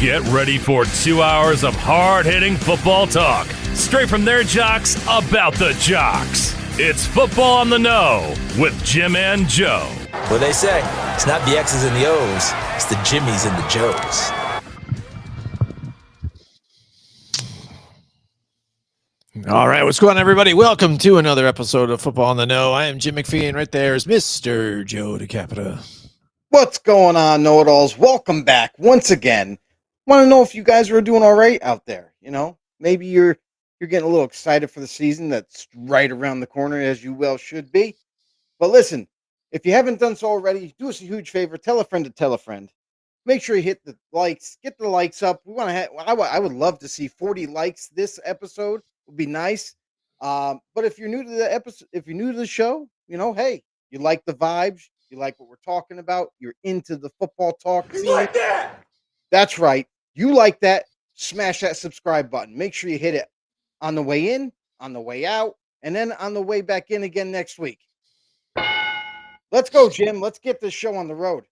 Get ready for 2 hours of hard-hitting football talk, straight from their jocks about the jocks. It's Football on the Know with Jim and Joe. What they say, it's not the X's and the O's, it's the Jimmies and the Joes. All right, what's going on, everybody? Welcome to another episode of Football on the Know. I am Jim McPhee, and right there is Mr. Joe DeCapita. What's going on, know-it-alls? Welcome back once again. Want to know if you guys are doing all right out there. You know, maybe you're getting a little excited for the season that's right around the corner, as you well should be. But listen, if you haven't done so already, do us a huge favor. Tell a friend to tell a friend. Make sure you hit the likes. Get the likes up. We want to. I would love to see 40 likes this episode. Would be nice. But if you're new to the episode, if you're new to the show, you know, hey, you like the vibes, you like what we're talking about, you're into the football talk. You like that? That's right. You like that? Smash that subscribe button. Make sure you hit it on the way in, on the way out, and then on the way back in again next week. Let's go, Jim. Let's get this show on the road.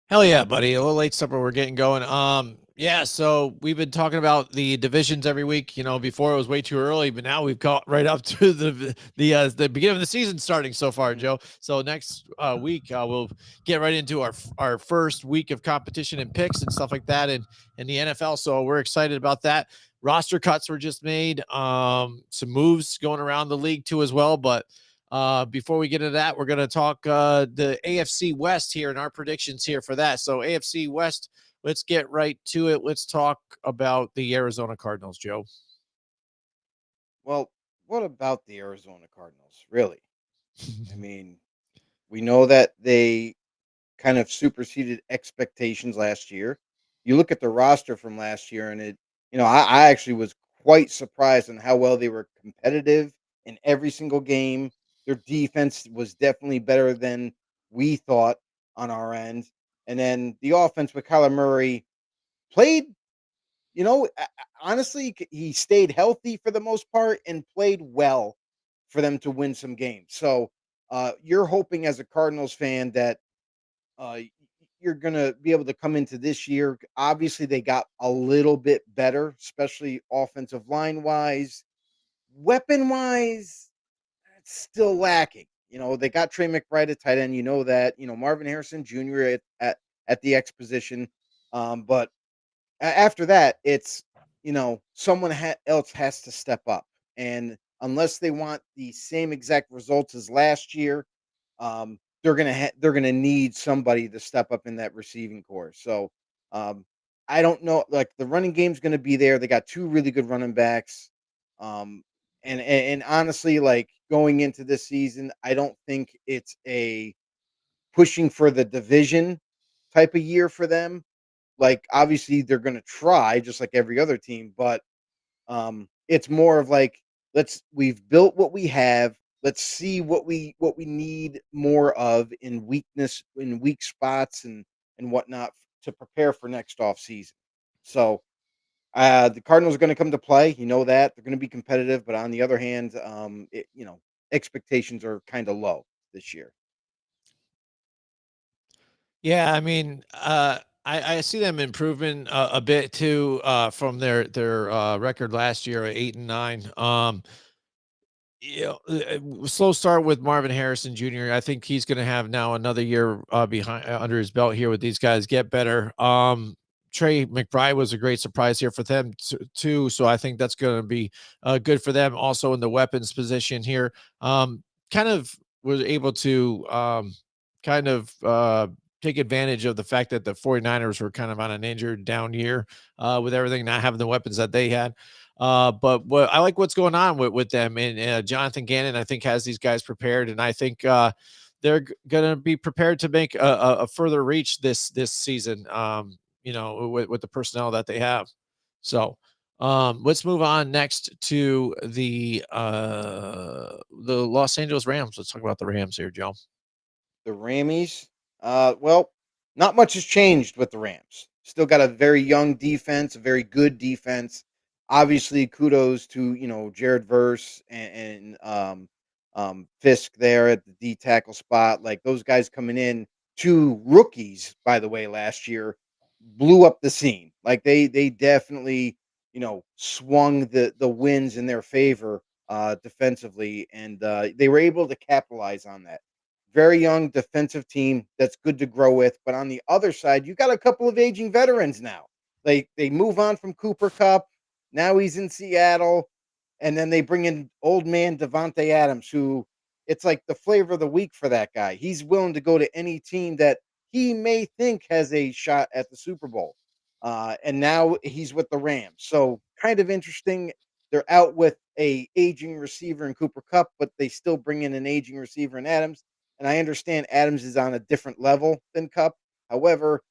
Hell yeah, buddy. A little late supper. We're getting going. Yeah, so we've been talking about the divisions every week. You know, before it was way too early, but now we've got right up to the beginning of the season starting so far, Joe. So next week we'll get right into our first week of competition and picks and stuff like that in the NFL. So we're excited about that. Roster cuts were just made. Some moves going around the league too as well. But before we get into that, we're going to talk the AFC West here and our predictions here for that. So AFC West. Let's get right to it. Let's talk about the Arizona Cardinals, Joe. Well, what about the Arizona Cardinals, really? I mean, we know that they kind of superseded expectations last year. You look at the roster from last year, and I actually was quite surprised on how well they were competitive in every single game. Their defense was definitely better than we thought on our end. And then the offense with Kyler Murray played, honestly, he stayed healthy for the most part and played well for them to win some games. So you're hoping as a Cardinals fan that you're going to be able to come into this year. Obviously, they got a little bit better, especially offensive line-wise. Weapon-wise, it's still lacking. You know, they got Trey McBride at tight end. You know that. You know, Marvin Harrison Jr. at the X position. But after that, it's, someone else has to step up. And unless they want the same exact results as last year, they're gonna need somebody to step up in that receiving corps. So I don't know. Like, the running game's gonna be there. They got two really good running backs. And honestly, like, going into this season, I don't think it's a pushing for the division type of year for them. Like, obviously they're going to try just like every other team, but it's more of like, we've built what we have. Let's see what we need more of in weak spots and whatnot to prepare for next off season. So the Cardinals are going to come to play. You know that they're going to be competitive, but on the other hand, expectations are kind of low this year. Yeah, I mean, I see them improving a bit too from their record last year at 8-9. Slow start with Marvin Harrison Jr. I think he's going to have now another year behind under his belt here with these guys. Get better. Trey McBride was a great surprise here for them too, so I think that's going to be good for them. Also in the weapons position here, kind of was able to take advantage of the fact that the 49ers were kind of on an injured down year with everything, not having the weapons that they had. But what I like what's going on with them, and Jonathan Gannon, I think, has these guys prepared, and I think they're going to be prepared to make a further reach this season. With the personnel that they have. So let's move on next to the Los Angeles Rams. Let's talk about the Rams here, Joe. The Rammies, well, not much has changed with the Rams. Still got a very young defense, a very good defense. Obviously, kudos to Jared Verse and Fisk there at the D tackle spot. Like those guys coming in, two rookies, by the way, last year blew up the scene. Like they definitely swung the winds in their favor defensively, and they were able to capitalize on that. Very young defensive team that's good to grow with. But on the other side, you got a couple of aging veterans now. They move on from Cooper Cup. Now he's in Seattle. And then they bring in old man Devontae Adams, who it's like the flavor of the week for that guy. He's willing to go to any team that he may think has a shot at the Super Bowl. And now he's with the Rams. So kind of interesting. They're out with a aging receiver in Cooper Cup, but they still bring in an aging receiver in Adams. And I understand Adams is on a different level than Cup. However,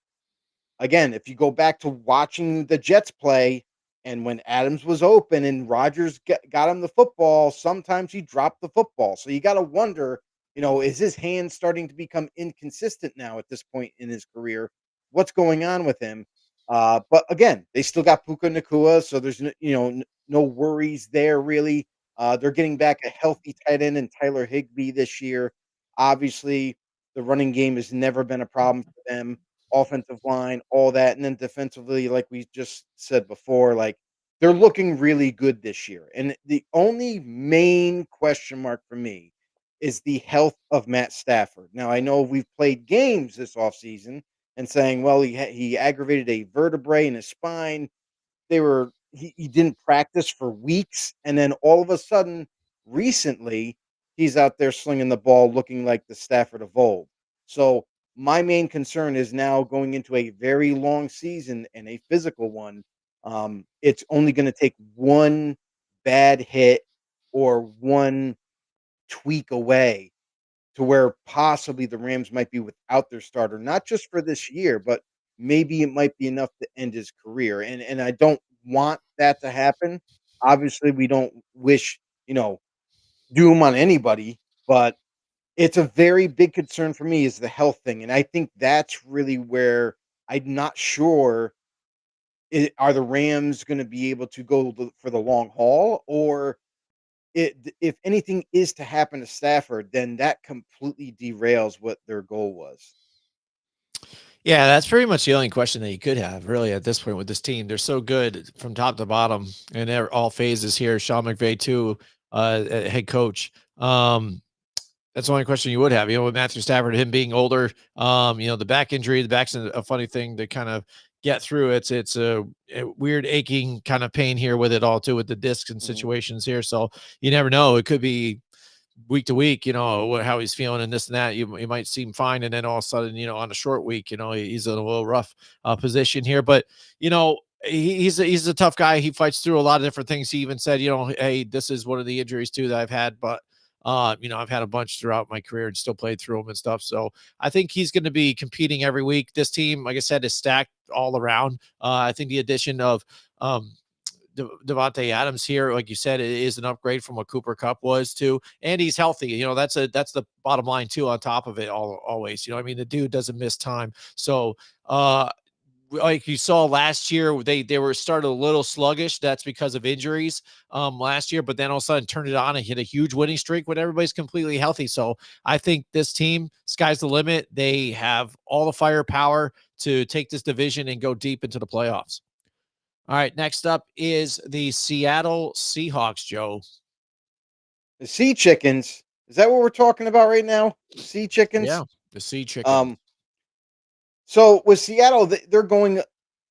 again, if you go back to watching the Jets play, and when Adams was open and Rodgers got him the football, sometimes he dropped the football. So you got to wonder, is his hand starting to become inconsistent now at this point in his career? What's going on with him? But again, they still got Puka Nakua, so there's no worries there really. They're getting back a healthy tight end in Tyler Higbee this year. Obviously, the running game has never been a problem for them. Offensive line, all that, and then defensively, like we just said before, like they're looking really good this year. And the only main question mark for me is the health of Matt Stafford. Now, I know we've played games this offseason and saying, well, he aggravated a vertebrae in his spine. He didn't practice for weeks, and then all of a sudden, recently, he's out there slinging the ball, looking like the Stafford of old. So my main concern is now going into a very long season and a physical one. It's only going to take one bad hit or one tweak away to where possibly the Rams might be without their starter, not just for this year, but maybe it might be enough to end his career. And I don't want that to happen. Obviously, we don't wish, doom on anybody, but it's a very big concern for me is the health thing. And I think that's really where I'm not sure are the Rams going to be able to go for the long haul, or if anything is to happen to Stafford, then that completely derails what their goal was. Yeah, that's pretty much the only question that you could have, really, at this point with this team. They're so good from top to bottom, and they're all phases here. Sean McVay, too, head coach. That's the only question you would have. With Matthew Stafford, him being older, the back injury. The back's a funny thing to kind of get through. It's a weird aching kind of pain here with it all, too, with the discs and situations here. So you never know. It could be week to week, how he's feeling and this and that. You might seem fine, and then all of a sudden, on a short week, he's in a little rough position here. But he's a tough guy. He fights through a lot of different things. He even said, hey, this is one of the injuries too that I've had, but I've had a bunch throughout my career and still played through them and stuff. So I think he's going to be competing every week. This team, like I said, is stacked all around. I think the addition of Devontae Adams here, like you said, it is an upgrade from what Cooper Cup was too, and he's healthy. That's the bottom line too. On top of it, always, the dude doesn't miss time. So, like you saw last year, they were started a little sluggish. That's because of injuries last year, but then all of a sudden turned it on and hit a huge winning streak when everybody's completely healthy. So I think this team, sky's the limit. They have all the firepower to take this division and go deep into the playoffs. All right, next up is the Seattle Seahawks, Joe. The Sea Chickens. Is that what we're talking about right now? The Sea Chickens? Yeah, the Sea Chickens. So with Seattle, they're going,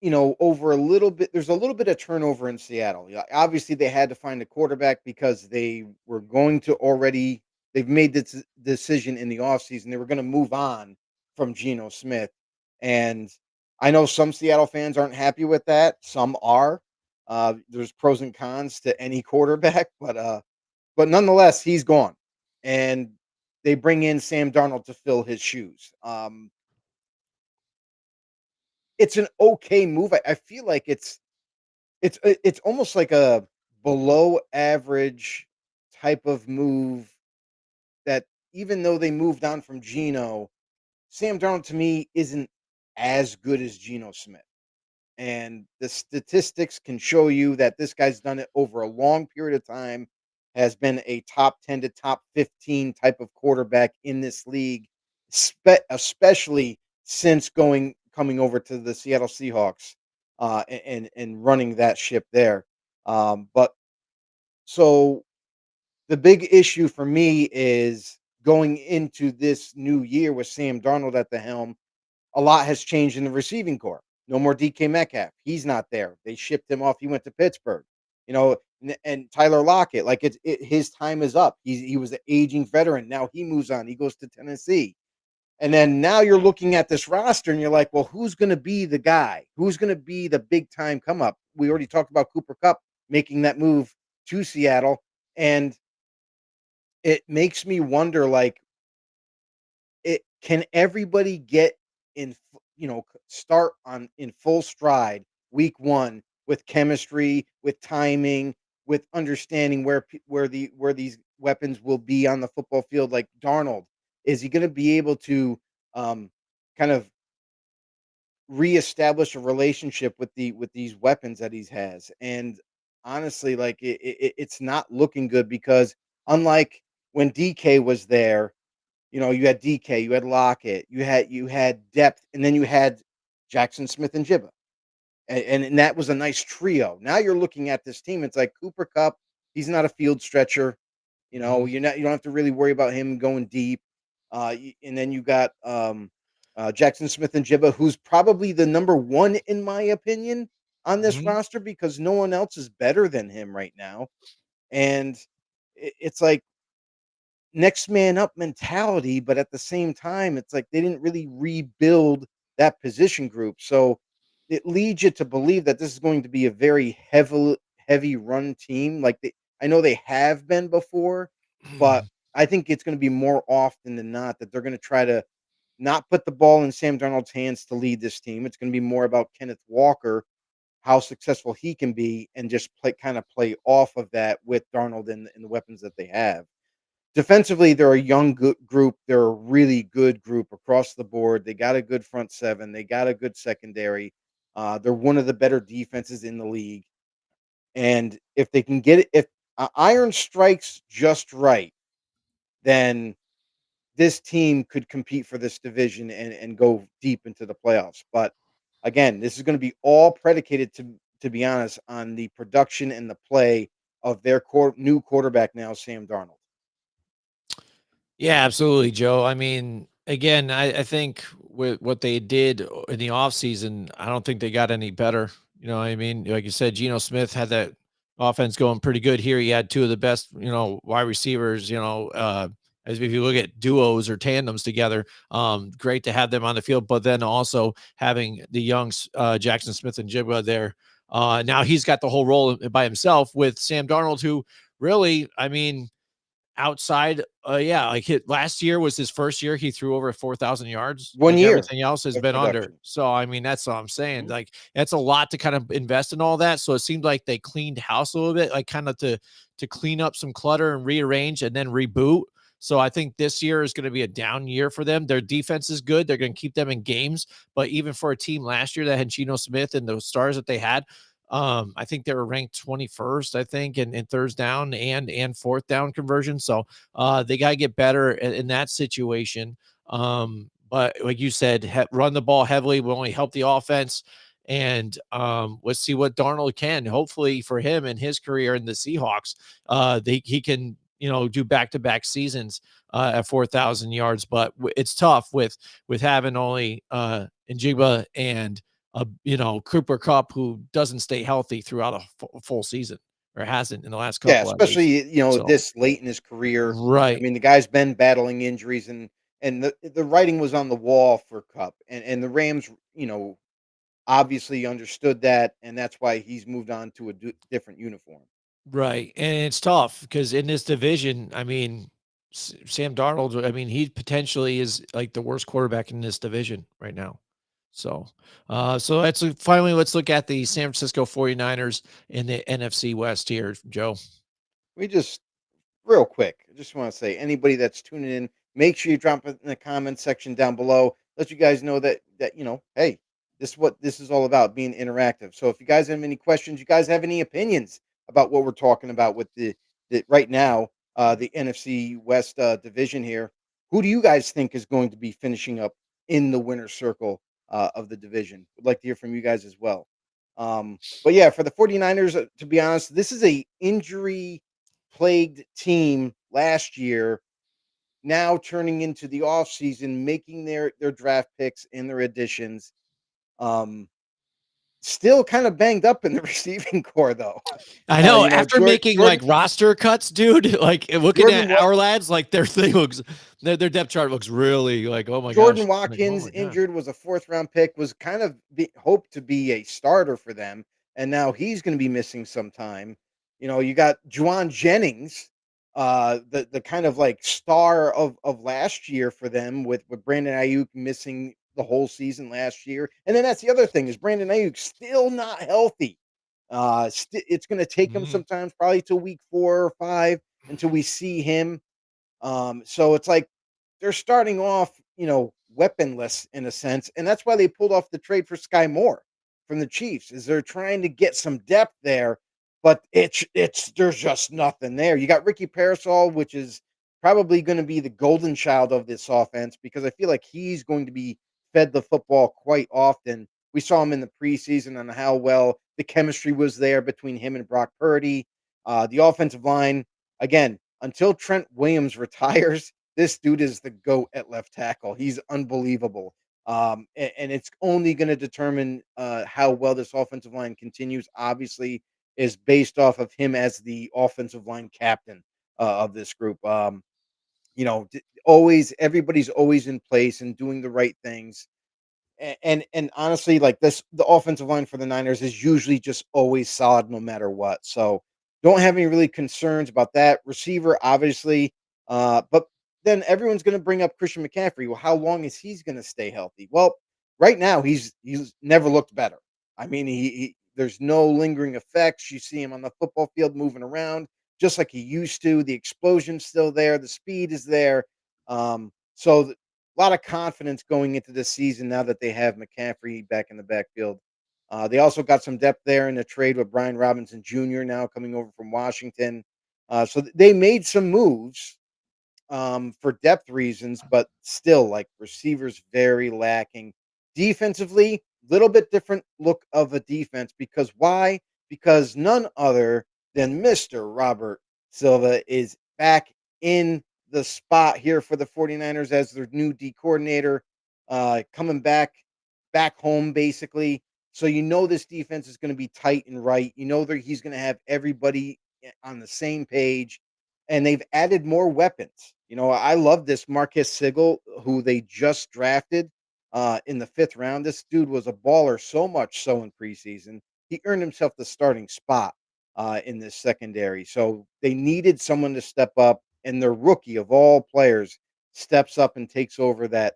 over a little bit. There's a little bit of turnover in Seattle. Obviously, they had to find a quarterback because they were going to already. They've made this decision in the offseason. They were going to move on from Geno Smith, and I know some Seattle fans aren't happy with that. Some are. There's pros and cons to any quarterback, but nonetheless, he's gone, and they bring in Sam Darnold to fill his shoes. It's an okay move. I feel like it's almost like a below average type of move that even though they moved on from Geno, Sam Darnold to me isn't as good as Geno Smith. And the statistics can show you that this guy's done it over a long period of time, has been a top 10 to top 15 type of quarterback in this league, especially since coming over to the Seattle Seahawks and running that ship there. But so the big issue for me is going into this new year with Sam Darnold at the helm. A lot has changed in the receiving corps. No more DK Metcalf. He's not there. They shipped him off. He went to Pittsburgh. And Tyler Lockett, like his time is up. He was an aging veteran. Now he moves on. He goes to Tennessee. And then now you're looking at this roster and you're like, well, who's going to be the guy? Who's going to be the big time come up? We already talked about Cooper Kupp making that move to Seattle. And it makes me wonder, like, can everybody get start on in full stride week 1 with chemistry, with timing, with understanding where these weapons will be on the football field? Like Darnold, is he going to be able to kind of reestablish a relationship with these weapons that he has? And honestly, like it's not looking good, because unlike when DK was there, you had DK, you had Lockett, you had depth, and then you had Jackson Smith and Jibba, and that was a nice trio. Now you're looking at this team. It's like Cooper Kupp. He's not a field stretcher. Mhm. You don't have to really worry about him going deep. And then you got Jackson Smith and Jibba, who's probably the number one in my opinion on this Mhm. roster, because no one else is better than him right now. And it's like next man up mentality, but at the same time, it's like they didn't really rebuild that position group. So it leads you to believe that this is going to be a very heavy run team. I know they have been before, but I think it's going to be more often than not that they're going to try to not put the ball in Sam Darnold's hands to lead this team. It's going to be more about Kenneth Walker, how successful he can be, and just play off of that with Darnold and the weapons that they have. Defensively, they're a young group. They're a really good group across the board. They got a good front seven. They got a good secondary. They're one of the better defenses in the league. And if they can get it, if iron strikes just right, then this team could compete for this division and go deep into the playoffs. But again, this is going to be all predicated, to be honest, on the production and the play of their new quarterback now, Sam Darnold. Yeah, absolutely, Joe. I mean, again, I think with what they did in the offseason, I don't think they got any better. You know what I mean? Like you said, Geno Smith had that offense going pretty good here. He had two of the best, wide receivers, as if you look at duos or tandems together, great to have them on the field. But then also having the young Jackson Smith and Jigba there. Now he's got the whole role by himself with Sam Darnold, who really, I mean, outside, like last year was his first year he threw over 4,000 yards. One Like year everything else has of been under. production. So I mean, that's all I'm saying. Mhm. Like that's a lot to kind of invest in all that. So it seemed like they cleaned house a little bit, like kind of to clean up some clutter and rearrange and then reboot. So I think this year is going to be a down year for them. Their defense is good. They're going to keep them in games. But even for a team last year that had Geno Smith and those stars that they had, I think they were ranked 21st, I think, in third down and fourth down conversion. So they got to get better in that situation. But like you said, run the ball heavily will only help the offense. And let's see what Darnold can. Hopefully for him and his career in the Seahawks, he can do back-to-back seasons at 4,000 yards. But it's tough with having only Njigba and Cooper Kupp, who doesn't stay healthy throughout a full season, or hasn't in the last Yeah, couple at least. especially, So this late in his career. I right. mean, the guy's been battling injuries, and the writing was on the wall for Cup, and the Rams, obviously understood that, and that's why he's moved on to a different uniform. Right, and it's tough because in this division, I mean, Sam Darnold, I mean, he potentially is like the worst quarterback in this division right now. So finally, let's look at the San Francisco 49ers in the NFC West here, Joe. We just real quick, I just want to say anybody that's tuning in, make sure you drop it in the comment section down below. Let you guys know that hey, this is what this is all about, being interactive. So if you guys have any questions, you guys have any opinions about what we're talking about with the right now, the NFC West division here, who do you guys think is going to be finishing up in the winner's circle of the division? Would like to hear from you guys as well. But yeah, for the 49ers, to be honest, this is a injury plagued team last year, now turning into the offseason, making their draft picks and their additions. Um, Still kind of banged up in the receiving core, though. I know after Jordan, making like roster cuts, dude, like looking Jordan, at our lads, like their thing looks, their depth chart looks really like, oh my Jordan gosh, like, oh Watkins my god. injured, was a fourth round pick, was kind of hoped to be a starter for them, and now he's going to be missing some time. You got Juwan Jennings, the kind of like star of last year for them, with Brandon Ayuk missing the whole season last year, and then that's the other thing is Brandon Ayuk still not healthy. It's going to take him Mhm. sometimes, probably till week 4 or 5, until we see him. So it's like they're starting off, weaponless in a sense, and that's why they pulled off the trade for Sky Moore from the Chiefs. Is they're trying to get some depth there, but it's there's just nothing there. You got Ricky Parasol, which is probably going to be the golden child of this offense because I feel like he's going to be fed the football quite often. We saw him in the preseason on how well the chemistry was there between him and Brock Purdy. The offensive line, again, until Trent Williams retires, this dude is the GOAT at left tackle. He's unbelievable. And it's only going to determine how well this offensive line continues, obviously, is based off of him as the offensive line captain of this group. Always, everybody's always in place and doing the right things. And honestly, like this, the offensive line for the Niners is usually just always solid no matter what. So don't have any really concerns about that. Receiver, obviously, but then everyone's going to bring up Christian McCaffrey. Well, how long is he's going to stay healthy? Well, right now he's never looked better. I mean, he there's no lingering effects. You see him on the football field moving around just like he used to. The explosion's still there. The speed is there. So a lot of confidence going into this season now that they have McCaffrey back in the backfield. They also got some depth there in the trade with Brian Robinson Jr. now coming over from Washington. So they made some moves for depth reasons, but still, like receivers, very lacking. Defensively, little bit different look of a defense because why? Because none other than Mr. Robert Silva is back in the spot here for the 49ers as their new D coordinator, coming back home basically. So this defense is going to be tight and right. That he's going to have everybody on the same page, and they've added more weapons. I love this Marquez Sigel, who they just drafted in the 5th round. This dude was a baller so much so in preseason. He earned himself the starting spot in this secondary. So they needed someone to step up, and their rookie of all players steps up and takes over that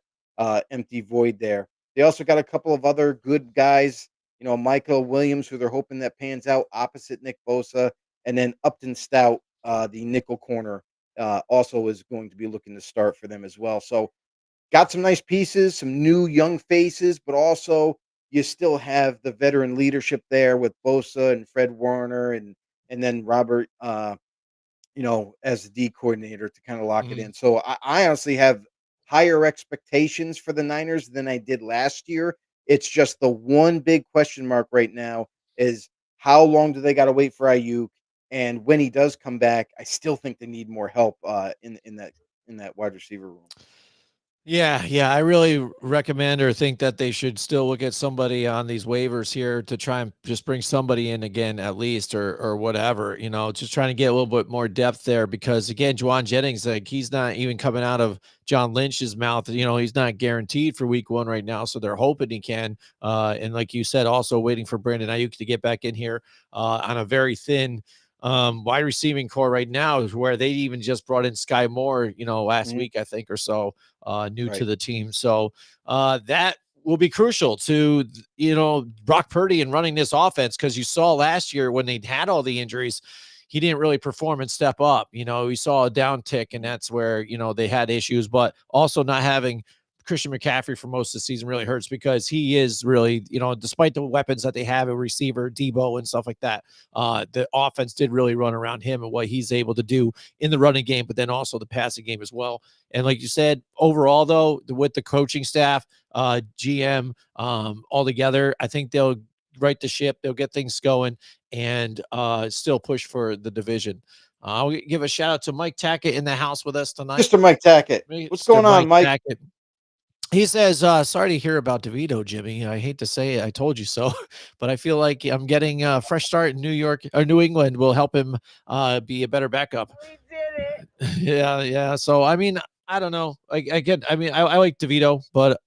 empty void there. They also got a couple of other good guys, Michael Williams, who they're hoping that pans out opposite Nick Bosa, and then Upton Stout, the nickel corner, also is going to be looking to start for them as well. So got some nice pieces, some new young faces, but also you still have the veteran leadership there with Bosa and Fred Warner and then Robert, as the D coordinator to kind of lock it Mhm. in. So I honestly have higher expectations for the Niners than I did last year. It's just the one big question mark right now is how long do they got to wait for Ayuk? And when he does come back, I still think they need more help in that wide receiver room. Yeah, I really recommend or think that they should still look at somebody on these waivers here to try and just bring somebody in again at least or whatever, just trying to get a little bit more depth there because again, Juwan Jennings, like he's not even coming out of John Lynch's mouth, he's not guaranteed for week 1 right now, so they're hoping he can. And like you said, also waiting for Brandon Ayuk to get back in here on a very thin wide receiving core right now is where they even just brought in Sky Moore, last Mhm. week, I think, or so new to Right. the team. So that will be crucial to, Brock Purdy and running this offense because you saw last year when they had all the injuries, he didn't really perform and step up. We saw a downtick, and that's where, they had issues, but also not having Christian McCaffrey for most of the season really hurts because he is really, despite the weapons that they have, a receiver, Debo, and stuff like that, the offense did really run around him and what he's able to do in the running game, but then also the passing game as well. And like you said, overall, though, with the coaching staff, GM, all together, I think they'll right the ship. They'll get things going and still push for the division. I'll give a shout out to Mike Tackett in the house with us tonight. Mr. Mike Tackett. What's Mr. going on, Mike Mike? Tackett. He says, sorry to hear about DeVito, Jimmy. I hate to say it. I told you so, but I feel like I'm getting a fresh start in New York or New England will help him be a better backup. We did it. Yeah. So, I mean, I don't know. I like DeVito, but,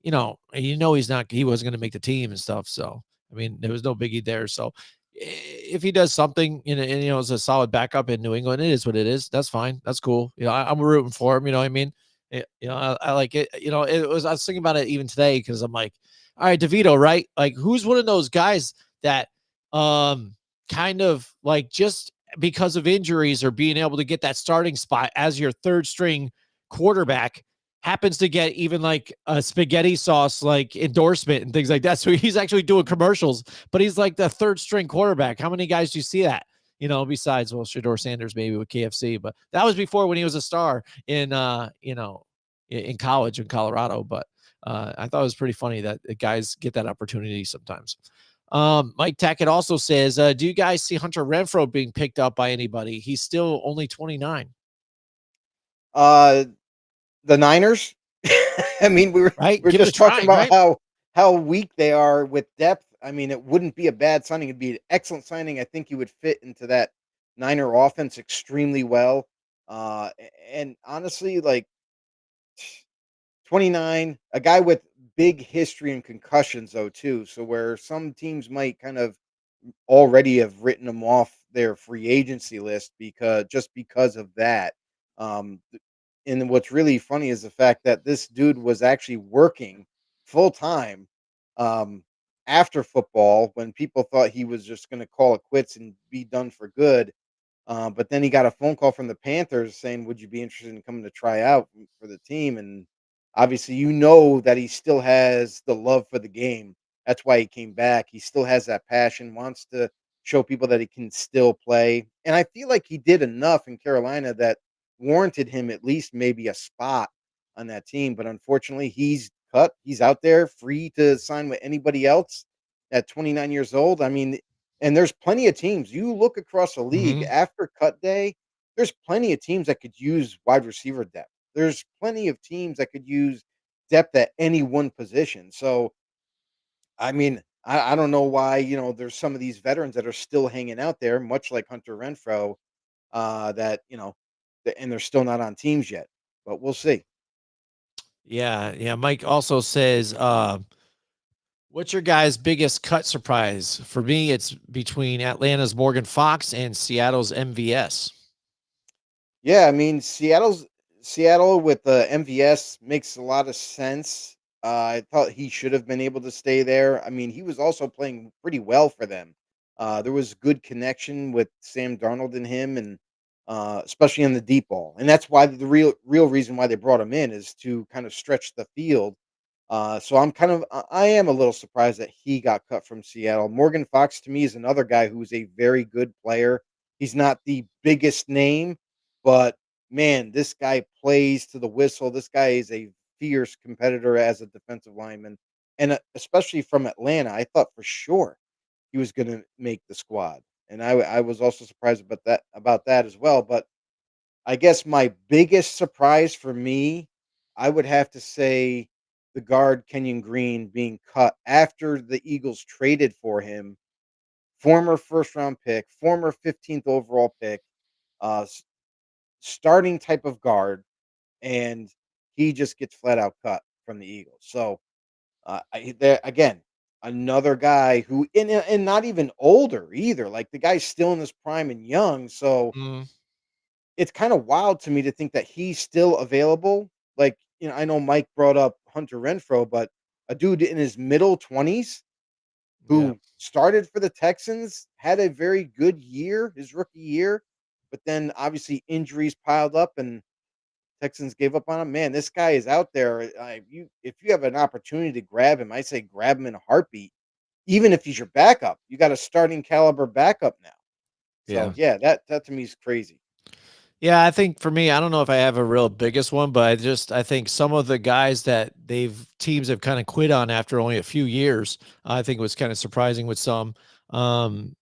he wasn't going to make the team and stuff. So, I mean, there was no biggie there. So, if he does something, as a solid backup in New England, it is what it is. That's fine. That's cool. I'm rooting for him. You know what I mean? I like it. I was thinking about it even today because I'm like, all right, DeVito, right? Like, who's one of those guys that, kind of like just because of injuries or being able to get that starting spot as your third string quarterback happens to get even like a spaghetti sauce like endorsement and things like that. So he's actually doing commercials, but he's like the third string quarterback. How many guys do you see that? Besides Shedeur Sanders maybe with KFC, but that was before when he was a star in college in Colorado. But I thought it was pretty funny that the guys get that opportunity sometimes. Mike Tackett also says, do you guys see Hunter Renfrow being picked up by anybody? He's still only 29. Uh, the Niners. I mean, Right? we're Give it a just talking try, about right? how weak they are with depth. I mean, it wouldn't be a bad signing. It'd be an excellent signing. I think he would fit into that Niner offense extremely well. And honestly, like 29, a guy with big history and concussions, though, too. So where some teams might kind of already have written him off their free agency list because of that. And what's really funny is the fact that this dude was actually working full time um, after football when people thought he was just going to call it quits and be done for good. But then he got a phone call from the Panthers saying, "Would you be interested in coming to try out for the team?" And obviously, that he still has the love for the game. That's why he came back. He still has that passion, wants to show people that he can still play. And I feel like he did enough in Carolina that warranted him at least maybe a spot on that team. But unfortunately, he's cut. He's out there free to sign with anybody else at 29 years old. I mean, and there's plenty of teams. You look across the league Mm-hmm. after cut day, there's plenty of teams that could use wide receiver depth. There's plenty of teams that could use depth at any one position. So, I mean, I don't know why, there's some of these veterans that are still hanging out there, much like Hunter Renfro, that, and they're still not on teams yet, but we'll see. Yeah. Mike also says, what's your guys' biggest cut surprise? For me, it's between Atlanta's Morgan Fox and Seattle's MVS. Yeah, I mean, Seattle with the MVS makes a lot of sense. I thought he should have been able to stay there. I mean, he was also playing pretty well for them. There was good connection with Sam Darnold and him, and especially in the deep ball. And that's why the real reason why they brought him in is to kind of stretch the field. So I am a little surprised that he got cut from Seattle. Morgan Fox to me is another guy who's a very good player. He's not the biggest name, but man, this guy plays to the whistle. This guy is a fierce competitor as a defensive lineman, and especially from Atlanta, I thought for sure he was going to make the squad, and I was also surprised about that as well. But I guess my biggest surprise for me I would have to say the guard Kenyon Green being cut after the Eagles traded for him, former first round pick, former 15th overall pick, uh, starting type of guard, and he just gets flat out cut from the Eagles. So there again, another guy who and not even older either. Like the guy's still in his prime and young. So Mm, it's kind of wild to me to think that he's still available. Like, I know Mike brought up Hunter Renfro, but a dude in his middle 20s yeah. who started for the Texans, had a very good year, his rookie year, but then obviously injuries piled up and Texans gave up on him. Man, this guy is out there. If you have an opportunity to grab him, I say grab him in a heartbeat. Even if he's your backup, you got a starting caliber backup now. Yeah. So yeah, that to me is crazy. Yeah, I think for me, I don't know if I have a real biggest one, but I think some of the guys that teams have kind of quit on after only a few years, I think was kind of surprising with some. And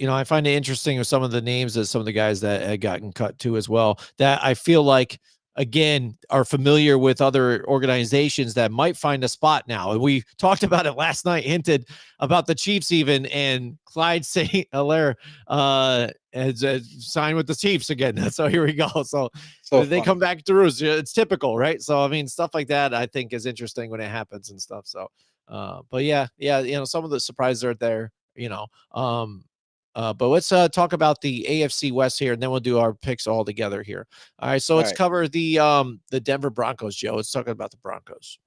I find it interesting with some of the names that some of the guys that had gotten cut to as well, that I feel like again are familiar with other organizations that might find a spot now. And we talked about it last night, hinted about the Chiefs even, and Clyde St. Hilaire has signed with the Chiefs again. So here we go. So So they come funny. back to roost. It's typical, right? So I mean, stuff like that I think is interesting when it happens and stuff. So, but yeah, some of the surprises are there. But let's talk about the AFC West here, and then we'll do our picks all together here. All right, so All let's right. cover the Denver Broncos, Joe. Let's talk about the Broncos.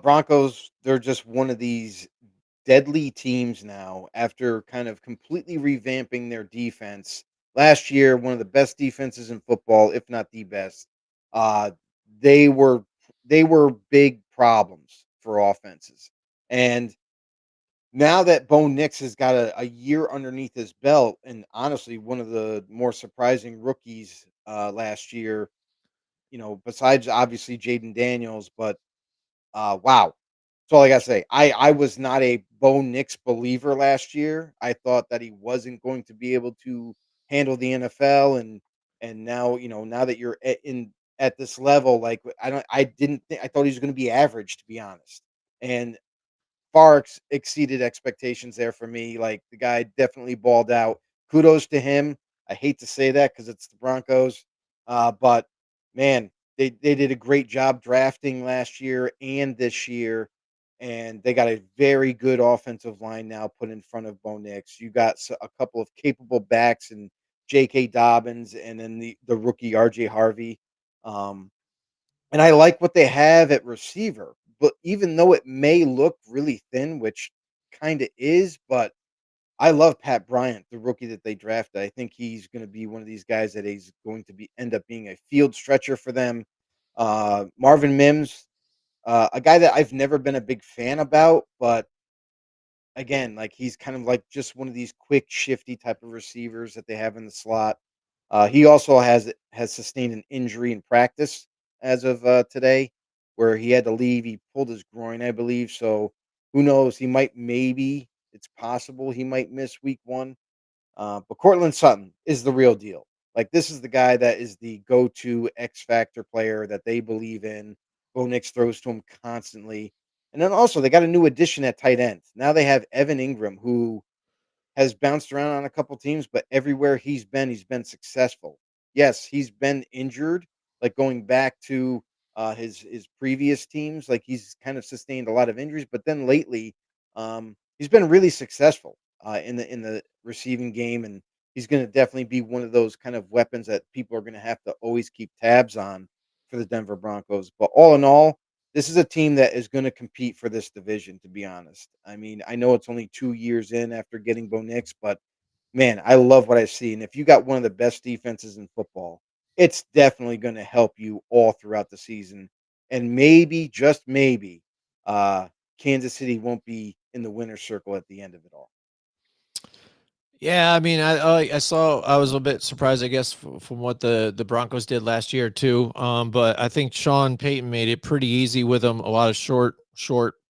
Broncos, they're just one of these deadly teams now after kind of completely revamping their defense. Last year, one of the best defenses in football, if not the best. Uh, they were they were big problems for offenses. And now that Bo Nix has got a year underneath his belt, and honestly, one of the more surprising rookies last year, besides obviously Jaden Daniels, but wow. That's all I gotta say. I was not a Bo Nix believer last year. I thought that he wasn't going to be able to handle the NFL, and now, now that you're at this level, like I didn't think I thought he was gonna be average, to be honest. And far exceeded expectations there for me. Like the guy definitely balled out. Kudos to him. I hate to say that because it's the Broncos, but man, they did a great job drafting last year and this year, and they got a very good offensive line now put in front of Bo Nix. You got a couple of capable backs and J.K. Dobbins, and then the rookie R.J. Harvey. Um, and I like what they have at receiver, but even though it may look really thin, which kind of is, but I love Pat Bryant, the rookie that they drafted. I think he's going to be one of these guys that is going to be end up being a field stretcher for them. Marvin Mims, a guy that I've never been a big fan about, but again, like he's kind of like just one of these quick, shifty type of receivers that they have in the slot. He also has sustained an injury in practice as of today, where he had to leave. He pulled his groin, I believe. So who knows? He might maybe it's possible he might miss week one. But Cortland Sutton is the real deal. Like this is the guy that is the go-to X factor player that they believe in. Bo Nix throws to him constantly. And then also they got a new addition at tight end. Now they have Evan Ingram, who has bounced around on a couple teams, but everywhere he's been successful. Yes, he's been injured, like going back to his previous teams. Like he's kind of sustained a lot of injuries, but then lately, he's been really successful in the receiving game, and he's going to definitely be one of those kind of weapons that people are going to have to always keep tabs on for the Denver Broncos. But all in all, this is a team that is going to compete for this division, to be honest. I mean, I know it's only 2 years in after getting Bo Nix, but man, I love what I see. And if you got one of the best defenses in football, it's definitely going to help you all throughout the season. And maybe, just maybe, uh, Kansas City won't be in the winner's circle at the end of it all. Yeah, I mean, I saw. I was a bit surprised, I guess, from what the Broncos did last year too. But I think Sean Payton made it pretty easy with them. A lot of short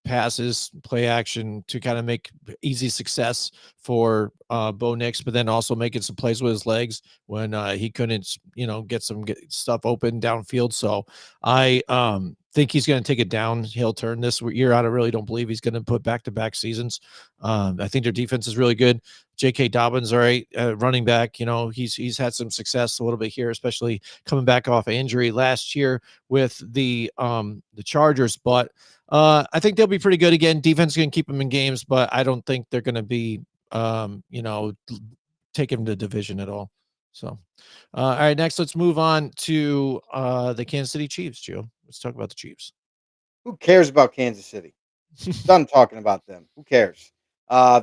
passes, play action to kind of make easy success for Bo Nix, but then also making some plays with his legs when he couldn't, get some stuff open downfield. So I think he's going to take a downhill turn this year. I really don't believe he's going to put back-to-back seasons. I think their defense is really good. J.K. Dobbins, all right, running back. He's had some success a little bit here, especially coming back off an injury last year with the Chargers. But I think they'll be pretty good again. Defense is going to keep them in games, but I don't think they're going to be, take him to division at all. So, all right, next let's move on to the Kansas City Chiefs. Joe, let's talk about the Chiefs. Who cares about Kansas City? Done talking about them. Who cares?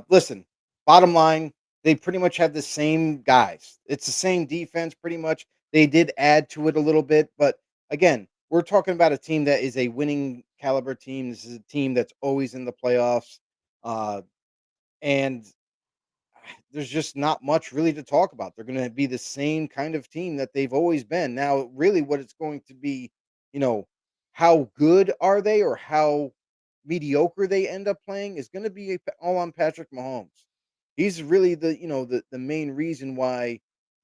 Listen, bottom line, they pretty much have the same guys. It's the same defense, pretty much. They did add to it a little bit, but again, we're talking about a team that is a winning caliber team. This is a team that's always in the playoffs, and there's just not much really to talk about. They're going to be the same kind of team that they've always been. Now, really, what it's going to be, you know, how good are they or how mediocre they end up playing is going to be all on Patrick Mahomes. He's really the main reason why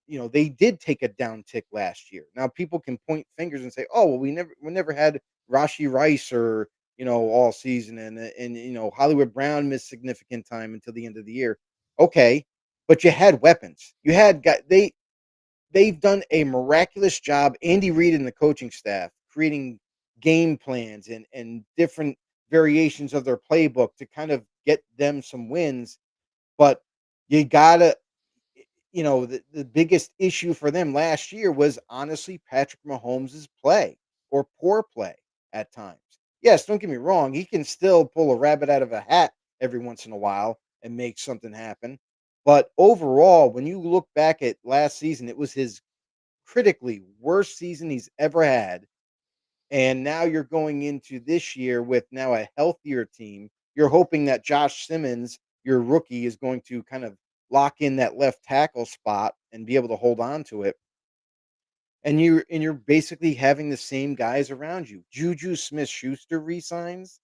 they did take a down tick last year. Now people can point fingers and say, "Oh, well, we never had Rashi Rice or all season, and Hollywood Brown missed significant time until the end of the year." Okay, but you had weapons. You had got they've done a miraculous job. Andy Reid and the coaching staff creating game plans and different variations of their playbook to kind of get them some wins. But you gotta, the biggest issue for them last year was honestly Patrick Mahomes' play or poor play at times. Yes, don't get me wrong, he can still pull a rabbit out of a hat every once in a while and make something happen. But overall, when you look back at last season, it was his critically worst season he's ever had. And now you're going into this year with now a healthier team. You're hoping that Josh Simmons, your rookie, is going to kind of lock in that left tackle spot and be able to hold on to it. And you're basically having the same guys around you. Juju Smith-Schuster resigns,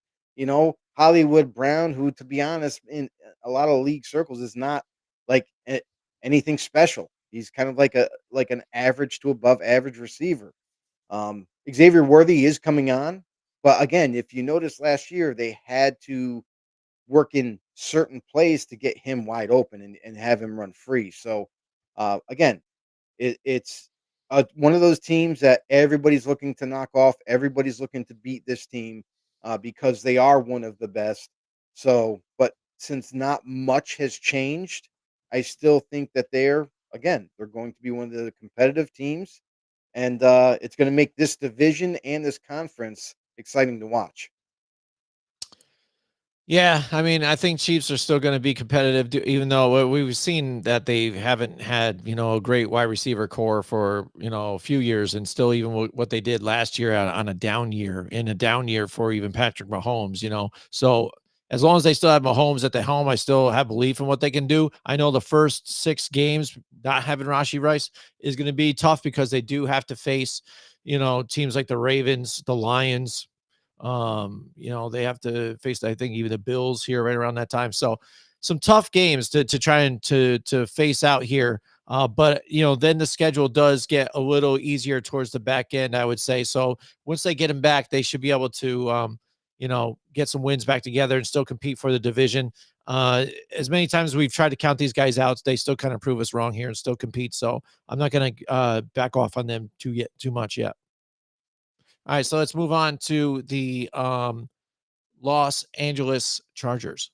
Hollywood Brown, who, to be honest, in a lot of league circles is not like anything special. He's kind of like an average to above average receiver. Xavier Worthy is coming on, but again, if you notice last year, they had to work in certain plays to get him wide open and have him run free. So, again, it's one of those teams that everybody's looking to knock off. Everybody's looking to beat this team because they are one of the best. So, but since not much has changed, I still think that they're going to be one of the competitive teams, and it's going to make this division and this conference exciting to watch. Yeah, I mean, I think Chiefs are still going to be competitive, even though we've seen that they haven't had, a great wide receiver core for, a few years, and still even what they did last year on a down year, in a down year for even Patrick Mahomes. So as long as they still have Mahomes at the helm, I still have belief in what they can do. I know the first 6 games not having Rashi Rice is going to be tough because they do have to face, teams like the Ravens, the Lions. They have to face, I think, even the Bills here right around that time. So some tough games to try and to face out here. But then the schedule does get a little easier towards the back end, I would say. So once they get him back, they should be able to get some wins back together and still compete for the division. As many times as we've tried to count these guys out, they still kind of prove us wrong here and still compete. So I'm not going to back off on them too much yet. All right, so let's move on to the Los Angeles Chargers.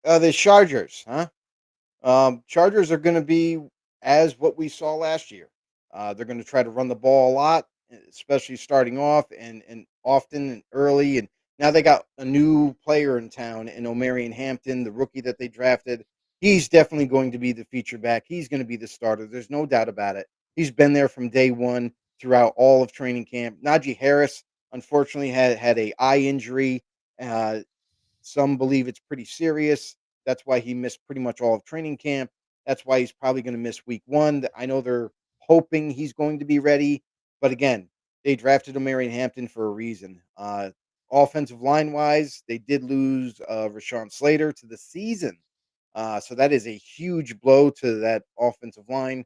The Chargers, huh? Chargers are going to be as what we saw last year. They're going to try to run the ball a lot, especially starting off and often and early. And now they got a new player in town in Omarion Hampton, the rookie that they drafted. He's definitely going to be the feature back. He's going to be the starter. There's no doubt about it. He's been there from day one throughout all of training camp. Najee Harris, unfortunately, had a eye injury. Uh, some believe it's pretty serious. That's why he missed pretty much all of training camp. That's why he's probably going to miss week 1. I know they're hoping he's going to be ready, but again, they drafted Omarion Hampton for a reason. offensive line wise, they did lose Rashawn Slater to the season. So that is a huge blow to that offensive line.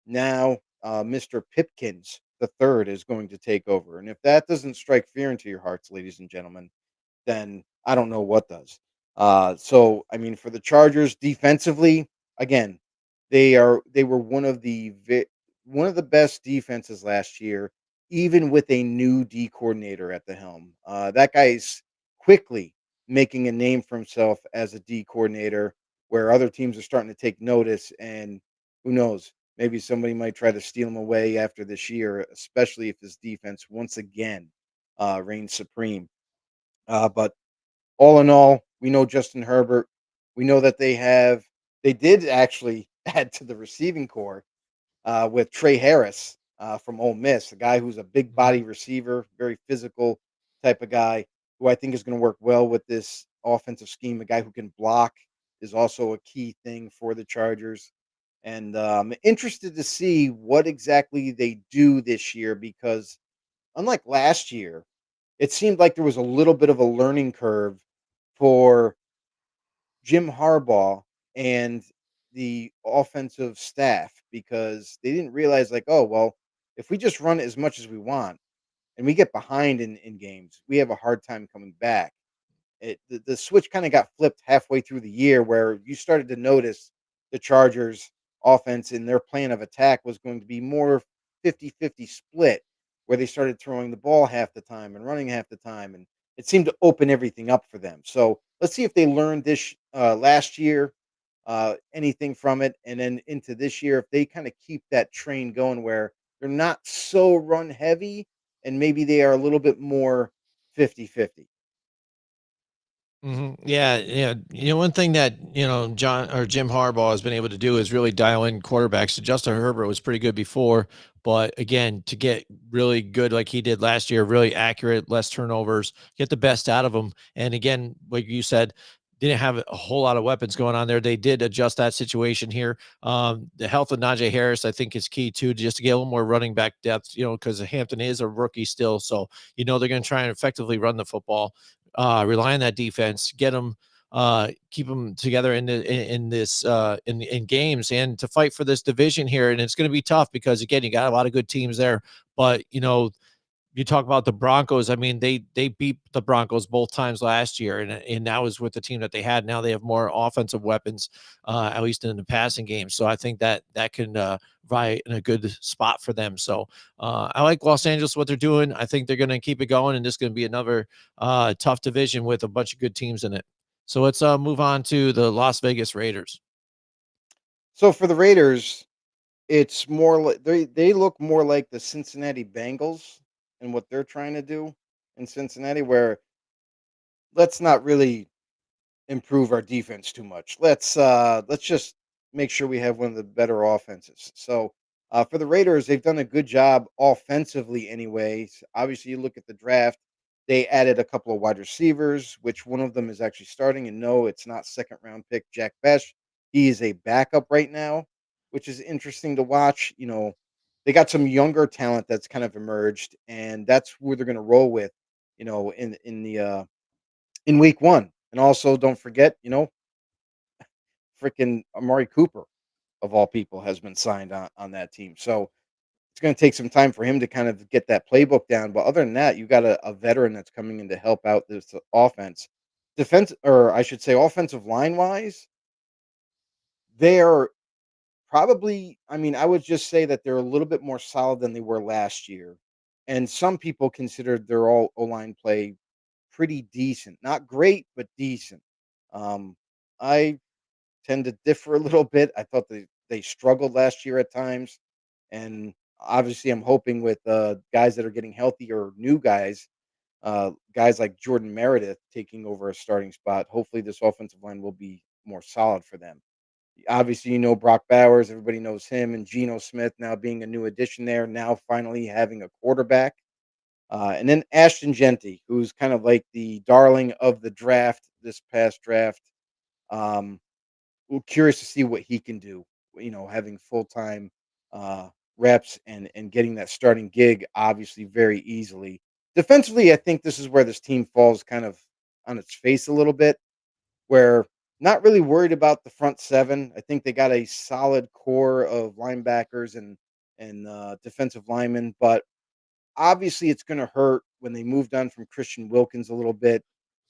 Now, Mr. Pipkins the third is going to take over. And if that doesn't strike fear into your hearts, ladies and gentlemen, then I don't know what does. So I mean, for the Chargers defensively, again, they were one of the best defenses last year, even with a new D coordinator at the helm. That guy's quickly making a name for himself as a D coordinator, where other teams are starting to take notice. And who knows, maybe somebody might try to steal him away after this year, especially if his defense once again reigns supreme. But all in all, we know Justin Herbert. We know that they did actually add to the receiving core with Trey Harris from Ole Miss, a guy who's a big Mhm. body receiver, very physical type of guy who I think is going to work well with this offensive scheme. A guy who can block is also a key thing for the Chargers. And interested to see what exactly they do this year because unlike last year, it seemed like there was a little bit of a learning curve for Jim Harbaugh and the offensive staff because they didn't realize like, oh, well, if we just run it as much as we want and we get behind in games, we have a hard time coming back. The switch kind of got flipped halfway through the year where you started to notice the Chargers offense and their plan of attack was going to be more 50-50 split where they started throwing the ball half the time and running half the time and it seemed to open everything up for them. So let's see if they learned this last year anything from it and then into this year if they kind of keep that train going where they're not so run heavy and maybe they are a little bit more 50-50. Yeah, yeah. One thing that John or Jim Harbaugh has been able to do is really dial in quarterbacks. So Justin Herbert was pretty good before, but again, to get really good like he did last year, really accurate, less turnovers, get the best out of them. And again, like you said, didn't have a whole lot of weapons going on there. They did adjust that situation here. The health of Najee Harris, I think, is key too, just to get a little more running back depth. Because Hampton is a rookie still, so they're going to try and effectively run the football, rely on that defense, get them, keep them together in this in games and to fight for this division here. And it's going to be tough because again, you got a lot of good teams there, but you talk about the Broncos. I mean, they beat the Broncos both times last year, and that was with the team that they had. Now they have more offensive weapons, at least in the passing game. So I think that can vie in a good spot for them. So I like Los Angeles what they're doing. I think they're going to keep it going, and this is going to be another tough division with a bunch of good teams in it. So let's move on to the Las Vegas Raiders. So for the Raiders, it's more like they look more like the Cincinnati Bengals and what they're trying to do in Cincinnati, where let's not really improve our defense too much. Let's just make sure we have one of the better offenses. So for the Raiders, they've done a good job offensively, anyways. Obviously, you look at the draft; they added a couple of wide receivers, which one of them is actually starting. And no, it's not second round pick Jack Besh. He is a backup right now, which is interesting to watch. They got some younger talent that's kind of emerged, and that's who they're going to roll with. In week one. And also, don't forget, freaking Amari Cooper, of all people, has been signed on that team. So it's going to take some time for him to kind of get that playbook down. But other than that, you got a veteran that's coming in to help out this offense. Defense, or I should say, offensive line wise, they are probably, I mean, I would just say that they're a little bit more solid than they were last year. And some people considered their all O line play pretty decent. Not great, but decent. I tend to differ a little bit. I thought they struggled last year at times, and obviously, I'm hoping with guys that are getting healthy or new guys like Jordan Meredith taking over a starting spot. Hopefully, this offensive line will be more solid for them. Obviously, Brock Bowers. Everybody knows him, and Geno Smith now being a new addition there. Now, finally having a quarterback. And then Ashton Genty, who's kind of like the darling of the draft this past draft. Um, we're curious to see what he can do. Having full time uh, reps and getting that starting gig obviously very easily. defensively, I think this is where this team falls kind of on its face a little bit, where not really worried about the front seven. I think they got a solid core of linebackers and defensive linemen, but obviously it's going to hurt when they moved on from Christian Wilkins a little bit,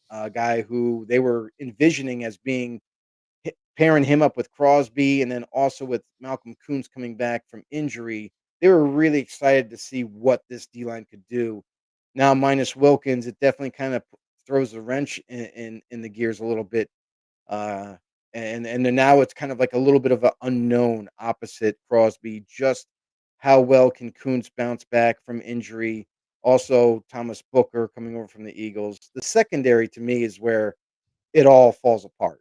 a guy who they were envisioning as being pairing him up with Crosby and then also with Malcolm Kuntz coming back from injury. They were really excited to see what this D line could do. Now, minus Wilkins, it definitely kind of throws a wrench in the gears a little bit. Uh, and then now it's kind of like a little bit of an unknown opposite Crosby. Just how well can Kuntz bounce back from injury? Also, Thomas Booker coming over from the Eagles. The secondary to me is where it all falls apart.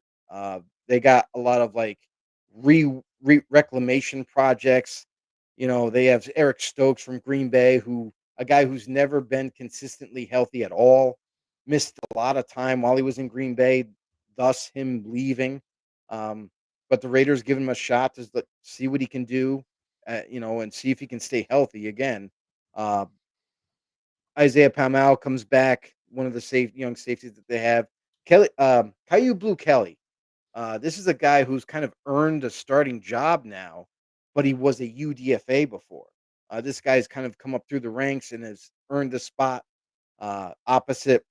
They got a lot of like reclamation projects. They have Eric Stokes from Green Bay, who a guy who's never been consistently healthy at all, missed a lot of time while he was in Green Bay, thus him leaving. Um, but the Raiders give him a shot to see what he can do, and see if he can stay healthy again. Uh, Isaiah Palmau comes back, one of the young safeties that they have. Caillou Blue Kelly. This is a guy who's kind of earned a starting job now, but he was a UDFA before. This guy's kind of come up through the ranks and has earned the spot opposite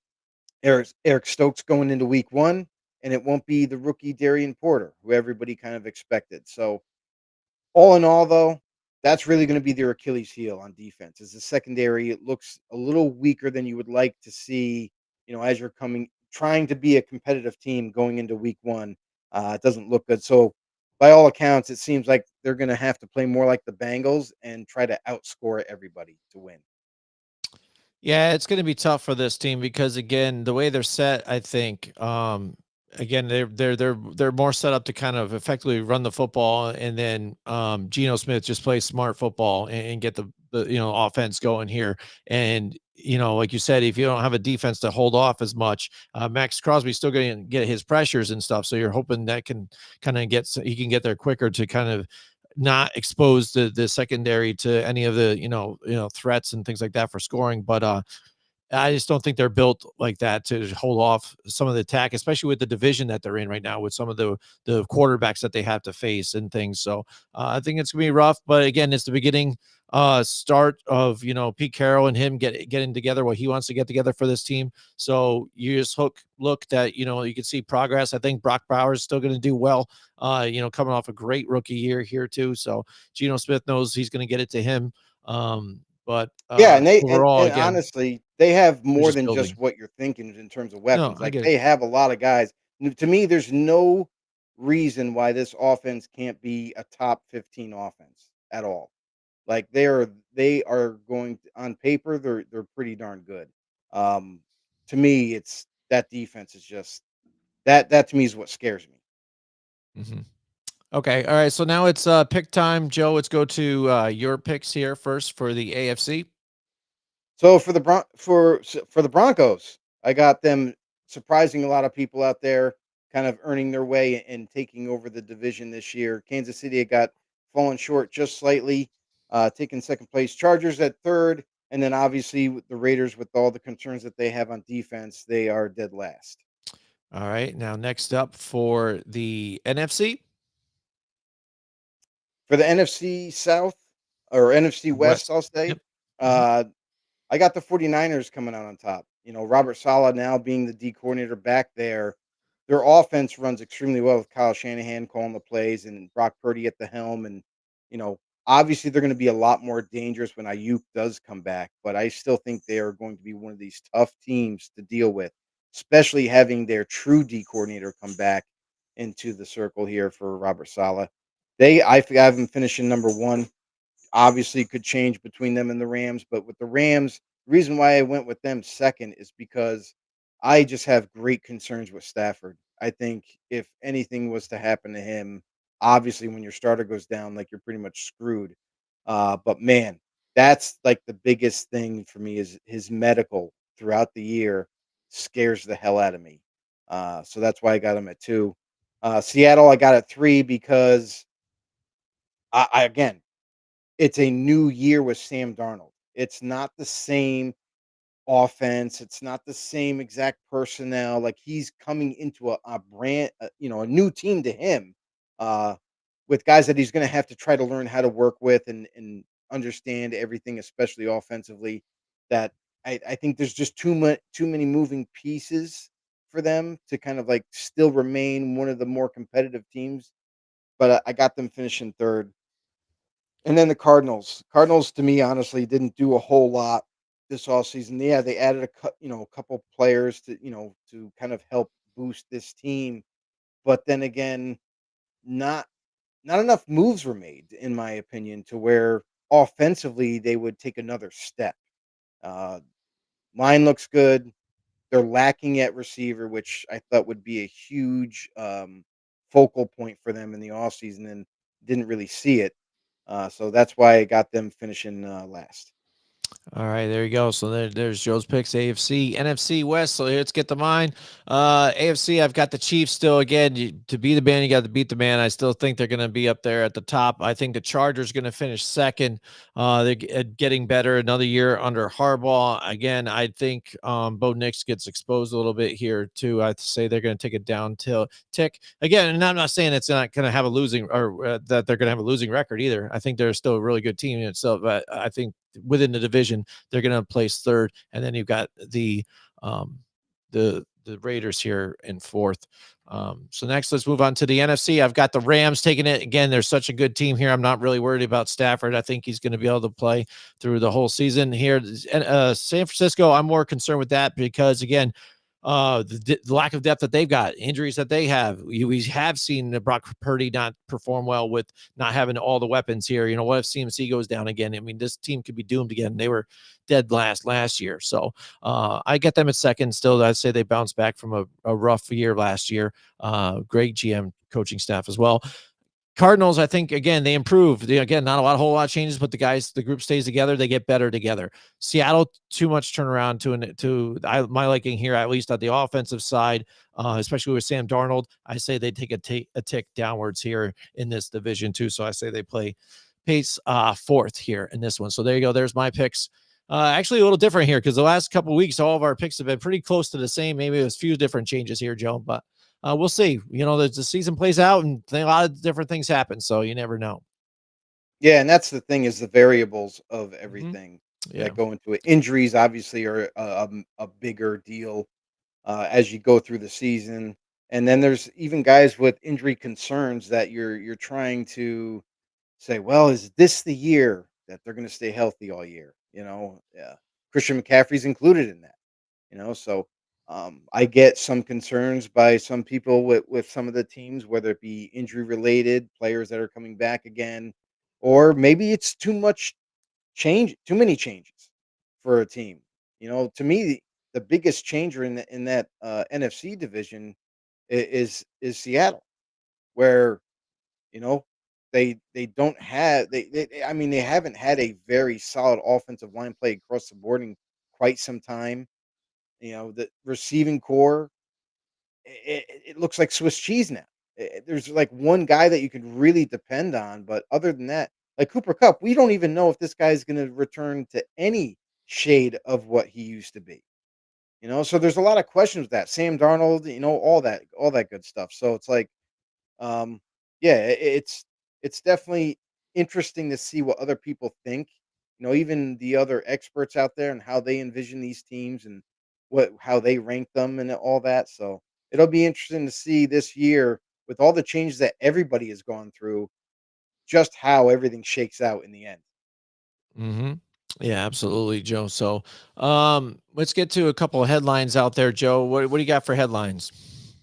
Eric Stokes going into week one, and it won't be the rookie Darian Porter, who everybody kind of expected. So all in all, though, that's really going to be their Achilles heel on defense. As the secondary, it looks a little weaker than you would like to see. As you're trying to be a competitive team going into week one, it doesn't look good. So, by all accounts, it seems like they're going to have to play more like the Bengals and try to outscore everybody to win. Yeah, it's going to be tough for this team because again, the way they're set, I think, again, they're more set up to kind of effectively run the football, and then Geno Smith just plays smart football and get the offense going here. And like you said, if you don't have a defense to hold off as much, Max Crosby's still going to get his pressures and stuff. So you're hoping that can kind of he can get there quicker to kind of not expose the secondary to any of the threats and things like that for scoring. But I just don't think they're built like that to hold off some of the attack, especially with the division that they're in right now, with some of the quarterbacks that they have to face and things. So I think it's gonna be rough. But again, it's the beginning start of Pete Carroll and him getting together what he wants to get together for this team. So you just look that you can see progress. I think Brock Bowers is still going to do well. Coming off a great rookie year here too. So Geno Smith knows he's going to get it to him. But Yeah, and they and, overall, and again, honestly, they have they're more just than just building. what you're thinking in terms of No, weapons. I Like get it. they have a lot of guys. To me, there's no reason why this offense can't be a top 15 offense at all. Like they are going on paper, they're pretty darn good. Um, to me, it's that defense is just that to me is what scares me. Mhm. Okay. All right. So now it's pick time. Joe, let's go to your picks here first for the AFC. So for the Broncos, I got them surprising a lot of people out there, kind of earning their way and taking over the division this year. Kansas City had got fallen short just slightly, taking second place. Chargers at third, and then obviously with the Raiders, with all the concerns that they have on defense, they are dead last. All right. Now, next up for the NFC. For the NFC South or NFC West, West. I'll say. Yep. Mhm. Uh, I got the 49ers coming out on top. Robert Saleh now being the D coordinator back there. Their offense runs extremely well with Kyle Shanahan calling the plays and Brock Purdy at the helm. And, you know, obviously they're going to be a lot more dangerous when Ayuk does come back, but I still think they are going to be one of these tough teams to deal with, especially having their true D coordinator come back into the circle here for Robert Saleh. I have them finishing number one. Obviously, could change between them and the Rams, but with the Rams, the reason why I went with them second is because I just have great concerns with Stafford. I think if anything was to happen to him, obviously when your starter goes down, like you're pretty much screwed. But man, that's like the biggest thing for me is his medical throughout the year scares the hell out of me. So that's why I got him at two. Seattle, I got at three because I again it's a new year with Sam Darnold. It's not the same. offense. It's not the same exact personnel. Like he's coming into a brand, a new team to him, uh, with guys that he's going to have to try to learn how to work with and understand everything, especially offensively. That I think there's just too many moving pieces for them to kind of like still remain one of the more competitive teams. But I got them finishing third. And then the Cardinals. Cardinals to me honestly didn't do a whole lot this offseason. Yeah, they added a couple players to kind of help boost this team, but then again, not not enough moves were made in my opinion to where offensively they would take another step. Uh Line looks good. They're lacking at receiver, which I thought would be a huge focal point for them in the offseason and didn't really see it. So that's why I got them finishing last. All right, there you go. So there's Joe's picks, AFC, NFC West. So let's get to mine. AFC, I've got the Chiefs still. Again, to be the man, you got to beat the man. I still think they're going to be up there at the top. I think the Chargers going to finish second. They're getting better. Another year under Harbaugh. Again, I think Bo Nix gets exposed a little bit here too. I say they're going to take a down tick again. And I'm not saying it's not going to have a losing or that they're going to have a losing record either. I think they're still a really good team in itself. But I think within the division, they're going to place third, and then you've got um, the Raiders here in fourth. So next, let's move on to the NFC. I've got the Rams taking it again. They're such a good team here. I'm not really worried about Stafford. I think he's going to be able to play through the whole season here. San Francisco, I'm more concerned with that because again, the lack of depth that they've got, injuries that they have. We have seen Brock Purdy not perform well with not having all the weapons here. You know, what if CMC goes down again? I mean, this team could be doomed again. They were dead last year. So I get them at second still. I'd say they bounced back from a rough year last year. Great GM coaching staff as well. Cardinals, I think again they improve. Again, not a whole lot of changes, but the group stays together. They get better together. Seattle, too much turnaround my liking here, at least on the offensive side, especially with Sam Darnold. I say they take a tick downwards here in this division too. So I say they pace fourth here in this one. So there you go. There's my picks. Actually, a little different here because the last couple of weeks, all of our picks have been pretty close to the same. Maybe there's a few different changes here, Joe, but we'll see. You know, the season plays out and a lot of different things happen, so you never know. Yeah, and that's the thing is the variables of Mhm. everything Yeah. that go into it. Injuries obviously are a bigger deal as you go through the season, and then there's even guys with injury concerns that you're trying to say, well, is this the year that they're going to stay healthy all year? Yeah. Christian McCaffrey's included in that. So I get some concerns by some people with some of the teams, whether it be injury related players that are coming back again, or maybe it's too many changes for a team. To me, the biggest changer in that NFC division is Seattle, where you know they don't have I mean they haven't had a very solid offensive line play across the board in quite some time. The receiving core, it looks like Swiss cheese now. There's like one guy that you could really depend on, but other than that, like Cooper Cup, we don't even know if this guy is going to return to any shade of what he used to be. So there's a lot of questions with that. Sam Darnold, all that good stuff. So it's like, um, yeah, it's definitely interesting to see what other people think. Even the other experts out there and how they envision these teams and how they rank them and all that. So it'll be interesting to see this year with all the changes that everybody has gone through, just how everything shakes out in the end. Hmm. Yeah, absolutely, Joe. So let's get to a couple of headlines out there, Joe. What do you got for headlines?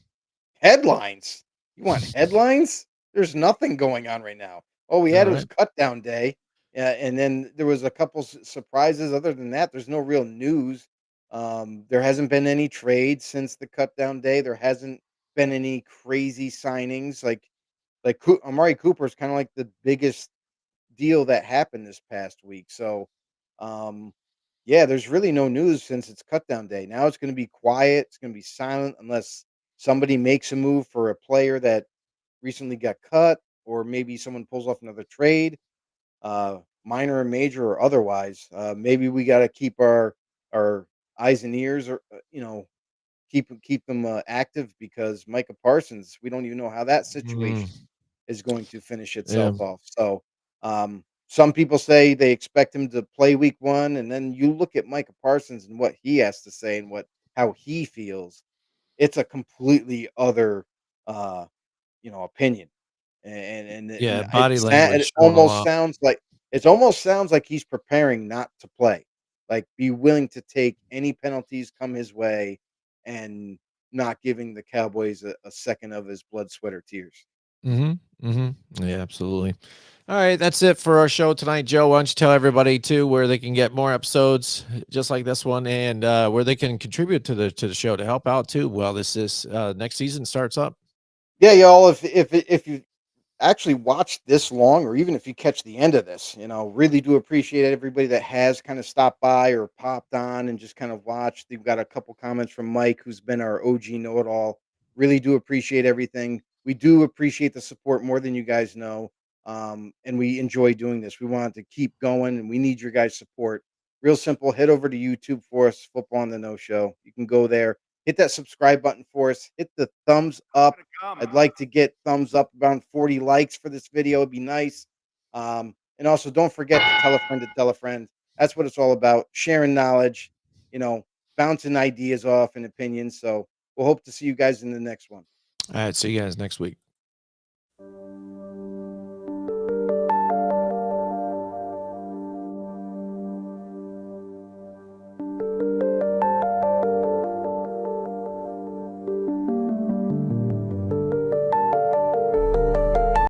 Headlines. You want headlines? There's nothing going on right now. All we All had was right. cut down day, and then there was a couple surprises. Other than that, there's no real news. There hasn't been any trades since the cut down day. There hasn't been any crazy signings. Amari Cooper is kind of like the biggest deal that happened this past week. So, um, yeah, there's really no news since it's cut down day. Now it's going to be quiet. It's going to be silent unless somebody makes a move for a player that recently got cut, or maybe someone pulls off another trade, minor or major or otherwise. Maybe we got to keep our eyes and ears, or keep them active, because Micah Parsons, we don't even know how that Mm, situation is going to finish yeah. itself off. So, some people say they expect him to play week 1, and then you look at Micah Parsons and what he has to say and how he feels. It's a completely other, uh, opinion, Yeah. and Body language showing a lot. it almost sounds like he's preparing not to play, like be willing to take any penalties come his way, and not giving the Cowboys a second of his blood, sweat, or tears. Yeah, absolutely. All right, that's it for our show tonight, Joe. Why don't you tell everybody too where they can get more episodes just like this one, and where they can contribute to the show to help out too while this is next season starts up. Yeah, y'all. If you actually watched this long, or even if you catch the end of this, really do appreciate everybody that has kind of stopped by or popped on and just kind of watched. We've got a couple comments from Mike, who's been our OG know-it-all. Really do appreciate everything. We do appreciate the support more than you guys know. And we enjoy doing this. We want to keep going, and we need your guys' support. Real simple. Head over to YouTube for us, Football on the No Show. You can go there, hit that subscribe button for us, hit the thumbs up. I'd like to get thumbs up, around 40 likes for this video. It'd be nice. And also, don't forget to tell a friend to tell a friend. That's what it's all about, sharing knowledge, you know, bouncing ideas off and opinions. So we'll hope to see you guys in the next one. All right, see you guys next week.